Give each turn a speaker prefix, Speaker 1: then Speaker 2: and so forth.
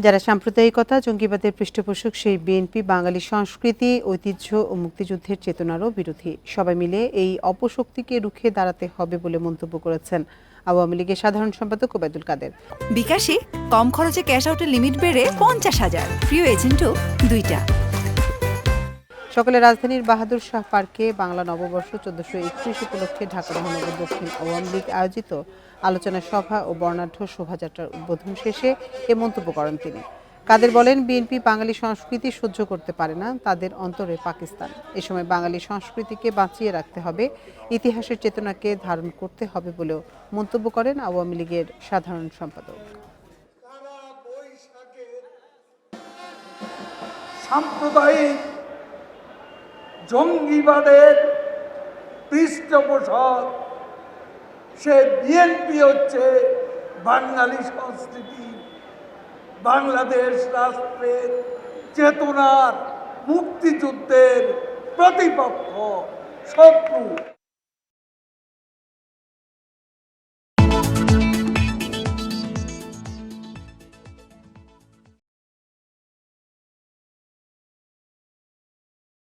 Speaker 1: যারা সাম্প্রদায়িকতা, জঙ্গিবাদের পৃষ্ঠপোষক সেই বিএনপি বাঙালি সংস্কৃতি, ঐতিহ্য ও মুক্তিযুদ্ধের চেতনারও বিরোধী। সবাই মিলে এই অপশক্তিকে রুখে দাঁড়াতে হবে বলে মন্তব্য করেছেন আওয়ামী লীগের সাধারণ সম্পাদক ওবায়দুল কাদের।
Speaker 2: বিকাশে কম খরচে ক্যাশ আউটের লিমিট বেড়ে 50,000, প্রিয় এজেন্টও 2টা।
Speaker 1: সকালে রাজধানীর বাহাদুর শাহ পার্কে বাংলা নববর্ষ 1431 উপলক্ষে ঢাকা মহানগর দক্ষিণ আওয়ামী লীগ আয়োজিত আলোচনা সভা ও বর্ণাঢ্য শোভাযাত্রার উদ্বোধন শেষে এ মন্তব্য করেন তিনি। কাদের বলেন, বিএনপি বাঙালি সংস্কৃতি সহ্য করতে পারে না, তাদের অন্তরে পাকিস্তান। এ সময় বাঙালি সংস্কৃতিকে বাঁচিয়ে রাখতে হবে, ইতিহাসের চেতনাকে ধারণ করতে হবে বলেও মন্তব্য করেন আওয়ামী লীগের সাধারণ সম্পাদক।
Speaker 3: সাম্প্রদায়িক জঙ্গিবাদের পৃষ্ঠপোষক সে বিএনপি হচ্ছে বাঙালি সংস্কৃতি, বাংলাদেশ রাষ্ট্রের চেতনার, মুক্তিযুদ্ধের প্রতিপক্ষ, শত্রু।